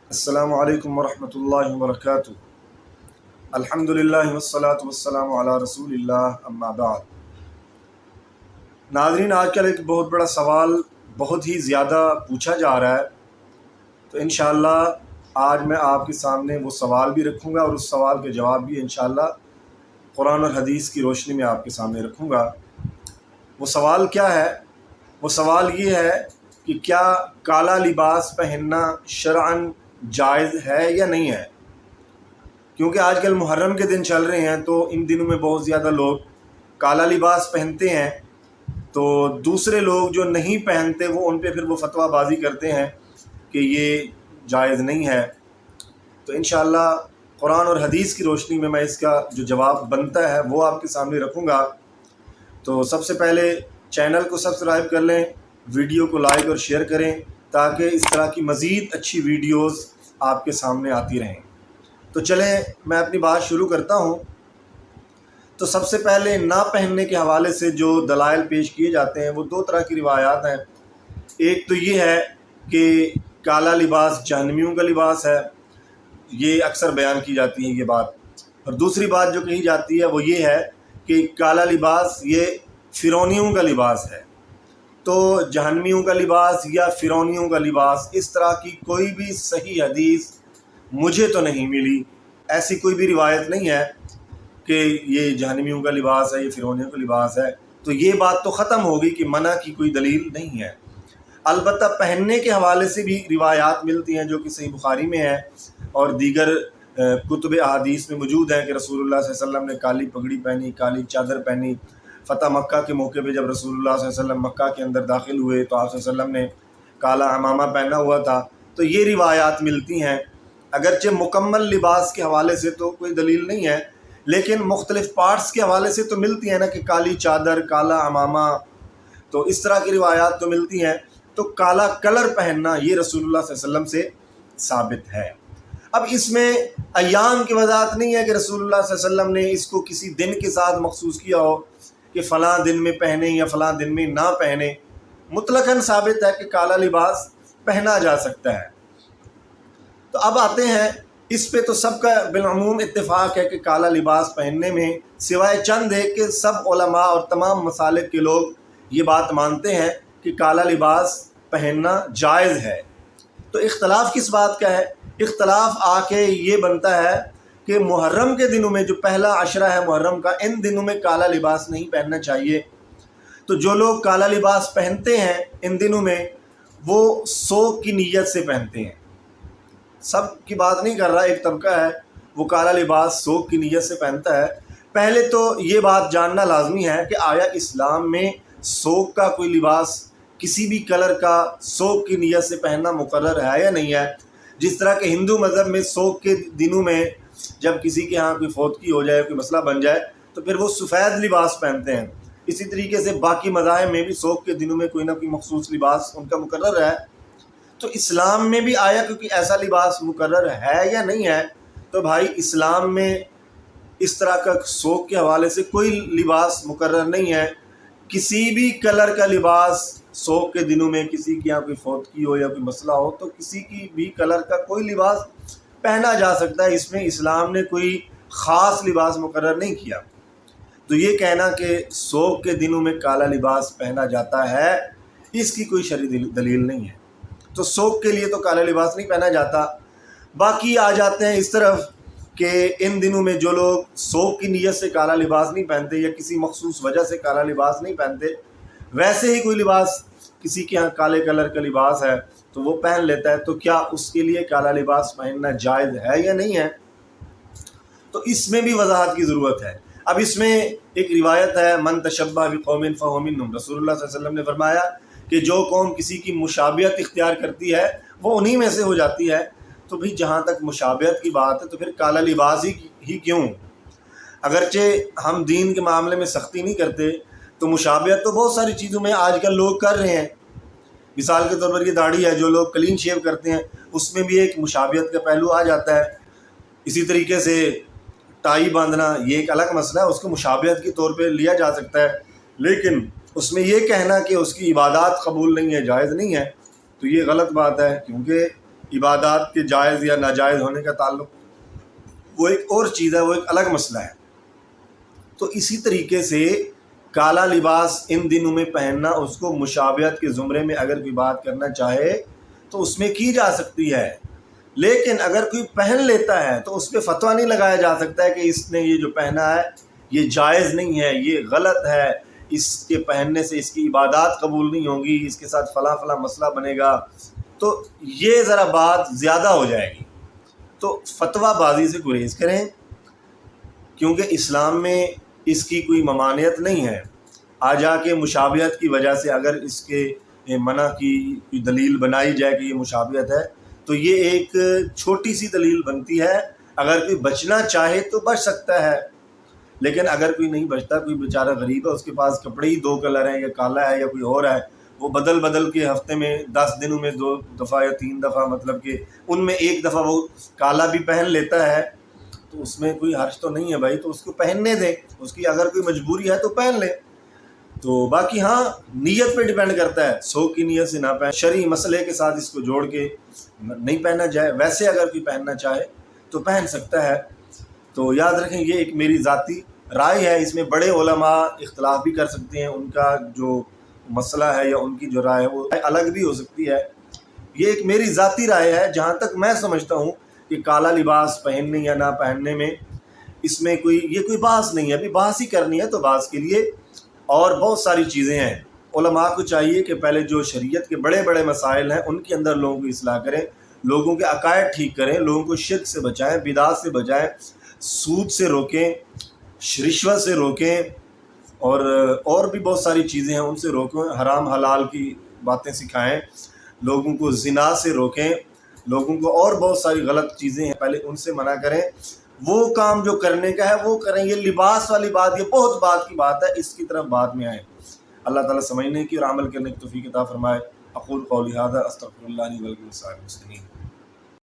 السلام علیکم ورحمۃ اللہ وبرکاتہ۔ الحمدللہ والصلاۃ والسلام علی رسول اللہ، اما بعد۔ ناظرین، آج کل ایک بہت بڑا سوال بہت ہی زیادہ پوچھا جا رہا ہے، تو انشاءاللہ آج میں آپ کے سامنے وہ سوال بھی رکھوں گا اور اس سوال کے جواب بھی انشاءاللہ قرآن اور حدیث کی روشنی میں آپ کے سامنے رکھوں گا۔ وہ سوال کیا ہے؟ وہ سوال یہ ہے کہ کیا کالا لباس پہننا شرعاً جائز ہے یا نہیں ہے؟ کیونکہ آج کل محرم کے دن چل رہے ہیں، تو ان دنوں میں بہت زیادہ لوگ کالا لباس پہنتے ہیں، تو دوسرے لوگ جو نہیں پہنتے وہ ان پہ پھر وہ فتویٰ بازی کرتے ہیں کہ یہ جائز نہیں ہے۔ تو انشاءاللہ قرآن اور حدیث کی روشنی میں اس کا جو جواب بنتا ہے وہ آپ کے سامنے رکھوں گا۔ تو سب سے پہلے چینل کو سبسکرائب کر لیں، ویڈیو کو لائک اور شیئر کریں تاکہ اس طرح کی مزید اچھی ویڈیوز آپ کے سامنے آتی رہیں۔ تو چلیں میں اپنی بات شروع کرتا ہوں۔ تو سب سے پہلے نہ پہننے کے حوالے سے جو دلائل پیش کیے جاتے ہیں وہ دو طرح کی روایات ہیں۔ ایک تو یہ ہے کہ کالا لباس جہنمیوں کا لباس ہے، یہ اکثر بیان کی جاتی ہے یہ بات، اور دوسری بات جو کہی جاتی ہے وہ یہ ہے کہ کالا لباس یہ فرعونیوں کا لباس ہے۔ تو جہنمیوں کا لباس یا فرعونیوں کا لباس، اس طرح کی کوئی بھی صحیح حدیث مجھے تو نہیں ملی، ایسی کوئی بھی روایت نہیں ہے کہ یہ جہنمیوں کا لباس ہے، یہ فرعونیوں کا لباس ہے۔ تو یہ بات تو ختم ہوگی کہ منع کی کوئی دلیل نہیں ہے۔ البتہ پہننے کے حوالے سے بھی روایات ملتی ہیں جو کہ صحیح بخاری میں ہے اور دیگر کتب احادیث میں موجود ہیں کہ رسول اللہ صلی اللہ علیہ وسلم نے کالی پگڑی پہنی، کالی چادر پہنی۔ فتح مکہ کے موقع پہ جب رسول اللہ صلی اللہ علیہ وسلم مکہ کے اندر داخل ہوئے تو آپ صلی اللہ علیہ وسلم نے کالا عمامہ پہنا ہوا تھا۔ تو یہ روایات ملتی ہیں، اگرچہ مکمل لباس کے حوالے سے تو کوئی دلیل نہیں ہے، لیکن مختلف پارٹس کے حوالے سے تو ملتی ہیں نا کہ کالی چادر، کالا عمامہ، تو اس طرح کی روایات تو ملتی ہیں۔ تو کالا کلر پہننا یہ رسول اللہ صلی اللہ علیہ وسلم سے ثابت ہے۔ اب اس میں ایام کی وضاحت نہیں ہے کہ رسول اللہ صلی اللہ علیہ وسلم نے اس کو کسی دن کے ساتھ مخصوص کیا ہو کہ فلاں دن میں پہنے یا فلاں دن میں نہ پہنے، مطلقاً ثابت ہے کہ کالا لباس پہنا جا سکتا ہے۔ تو اب آتے ہیں اس پہ، تو سب کا بالعموم اتفاق ہے کہ کالا لباس پہننے میں سوائے چند ہے کہ سب علماء اور تمام مسالک کے لوگ یہ بات مانتے ہیں کہ کالا لباس پہننا جائز ہے۔ تو اختلاف کس بات کا ہے؟ اختلاف آ کے یہ بنتا ہے کہ محرم کے دنوں میں جو پہلا عشرہ ہے محرم کا، ان دنوں میں کالا لباس نہیں پہننا چاہیے۔ تو جو لوگ کالا لباس پہنتے ہیں ان دنوں میں وہ سوگ کی نیت سے پہنتے ہیں۔ سب کی بات نہیں کر رہا، ایک طبقہ ہے وہ کالا لباس سوگ کی نیت سے پہنتا ہے۔ پہلے تو یہ بات جاننا لازمی ہے کہ آیا اسلام میں سوگ کا کوئی لباس کسی بھی کلر کا سوگ کی نیت سے پہننا مقرر ہے یا نہیں ہے؟ جس طرح کہ ہندو مذہب میں سوگ کے دنوں میں جب کسی کے ہاں کوئی فوتگی ہو جائے، کوئی مسئلہ بن جائے تو پھر وہ سفید لباس پہنتے ہیں۔ اسی طریقے سے باقی مذاہب میں بھی سوگ کے دنوں میں کوئی نہ کوئی مخصوص لباس ان کا مقرر ہے۔ تو اسلام میں بھی آیا کیونکہ ایسا لباس مقرر ہے یا نہیں ہے؟ تو بھائی اسلام میں اس طرح کا سوگ کے حوالے سے کوئی لباس مقرر نہیں ہے۔ کسی بھی کلر کا لباس سوگ کے دنوں میں کسی کے یہاں کوئی فوتگی ہو یا کوئی مسئلہ ہو تو کسی کی بھی کلر کا کوئی لباس پہنا جا سکتا ہے۔ اس میں اسلام نے کوئی خاص لباس مقرر نہیں کیا۔ تو یہ کہنا کہ سوگ کے دنوں میں کالا لباس پہنا جاتا ہے، اس کی کوئی شرعی دلیل نہیں ہے۔ تو سوگ کے لیے تو کالا لباس نہیں پہنا جاتا۔ باقی آ جاتے ہیں اس طرف کہ ان دنوں میں جو لوگ سوگ کی نیت سے کالا لباس نہیں پہنتے یا کسی مخصوص وجہ سے کالا لباس نہیں پہنتے، ویسے ہی کوئی لباس کسی کے ہاں کالے کلر کا لباس ہے تو وہ پہن لیتا ہے، تو کیا اس کے لیے کالا لباس پہننا جائز ہے یا نہیں ہے؟ تو اس میں بھی وضاحت کی ضرورت ہے۔ اب اس میں ایک روایت ہے، من تشبہ بقوم فہو منہم، رسول اللہ صلی اللہ علیہ وسلم نے فرمایا کہ جو قوم کسی کی مشابہت اختیار کرتی ہے وہ انہی میں سے ہو جاتی ہے۔ تو بھی جہاں تک مشابہت کی بات ہے تو پھر کالا لباس ہی کیوں؟ اگرچہ ہم دین کے معاملے میں سختی نہیں کرتے تو مشابہت تو بہت ساری چیزوں میں آج کل لوگ کر رہے ہیں۔ مثال کے طور پر یہ داڑھی ہے، جو لوگ کلین شیو کرتے ہیں اس میں بھی ایک مشابہت کا پہلو آ جاتا ہے۔ اسی طریقے سے ٹائی باندھنا یہ ایک الگ مسئلہ ہے، اس کو مشابہت کے طور پہ لیا جا سکتا ہے، لیکن اس میں یہ کہنا کہ اس کی عبادات قبول نہیں ہے، جائز نہیں ہے، تو یہ غلط بات ہے، کیونکہ عبادات کے جائز یا ناجائز ہونے کا تعلق وہ ایک اور چیز ہے، وہ ایک الگ مسئلہ ہے۔ تو اسی طریقے سے کالا لباس ان دنوں میں پہننا، اس کو مشابہت کے زمرے میں اگر کوئی بات کرنا چاہے تو اس میں کی جا سکتی ہے، لیکن اگر کوئی پہن لیتا ہے تو اس پہ فتویٰ نہیں لگایا جا سکتا ہے کہ اس نے یہ جو پہنا ہے یہ جائز نہیں ہے، یہ غلط ہے، اس کے پہننے سے اس کی عبادات قبول نہیں ہوں گی، اس کے ساتھ فلاں فلاں مسئلہ بنے گا، تو یہ ذرا بات زیادہ ہو جائے گی۔ تو فتویٰ بازی سے گریز کریں، کیونکہ اسلام میں اس کی کوئی ممانعت نہیں ہے۔ آ جا کے مشابہت کی وجہ سے اگر اس کے منع کی کوئی دلیل بنائی جائے کہ یہ مشابہت ہے تو یہ ایک چھوٹی سی دلیل بنتی ہے۔ اگر کوئی بچنا چاہے تو بچ سکتا ہے، لیکن اگر کوئی نہیں بچتا، کوئی بیچارہ غریب ہے، اس کے پاس کپڑے ہی 2 کلر ہیں، یا کالا ہے یا کوئی اور ہے، وہ بدل بدل کے ہفتے میں 10 دنوں میں 2 دفعہ یا 3 دفعہ، مطلب کہ ان میں ایک دفعہ وہ کالا بھی پہن لیتا ہے، تو اس میں کوئی حرج تو نہیں ہے بھائی، تو اس کو پہننے دیں، اس کی اگر کوئی مجبوری ہے تو پہن لے۔ تو باقی ہاں نیت پہ ڈیپینڈ کرتا ہے، سو کی نیت سے نہ پہن، شرعی مسئلے کے ساتھ اس کو جوڑ کے نہیں پہنا جائے، ویسے اگر کوئی پہننا چاہے تو پہن سکتا ہے۔ تو یاد رکھیں یہ ایک میری ذاتی رائے ہے، اس میں بڑے علماء اختلاف بھی کر سکتے ہیں، ان کا جو مسئلہ ہے یا ان کی جو رائے ہے وہ الگ بھی ہو سکتی ہے۔ یہ ایک میری ذاتی رائے ہے، جہاں تک میں سمجھتا ہوں کہ کالا لباس پہننے یا نہ پہننے میں اس میں کوئی بحث نہیں ہے، ابھی بحث ہی کرنی ہے تو بحث کے لیے اور بہت ساری چیزیں ہیں۔ علماء کو چاہیے کہ پہلے جو شریعت کے بڑے بڑے مسائل ہیں ان کے اندر لوگوں کی اصلاح کریں، لوگوں کے عقائد ٹھیک کریں، لوگوں کو شرک سے بچائیں، بدعات سے بچائیں، سود سے روکیں، رشوت سے روکیں، اور بھی بہت ساری چیزیں ہیں ان سے روکیں، حرام حلال کی باتیں سکھائیں، لوگوں کو زنا سے روکیں، لوگوں کو اور بہت ساری غلط چیزیں ہیں پہلے ان سے منع کریں۔ وہ کام جو کرنے کا ہے وہ کریں، یہ لباس والی بات یہ بہت بات کی بات ہے، اس کی طرف بعد میں آئیں۔ اللہ تعالیٰ سمجھنے کی اور عمل کرنے کی توفیق عطا فرمائے۔ اقول قولی ھذا استغفر اللہ لی ولکم ولسائر المسلمین۔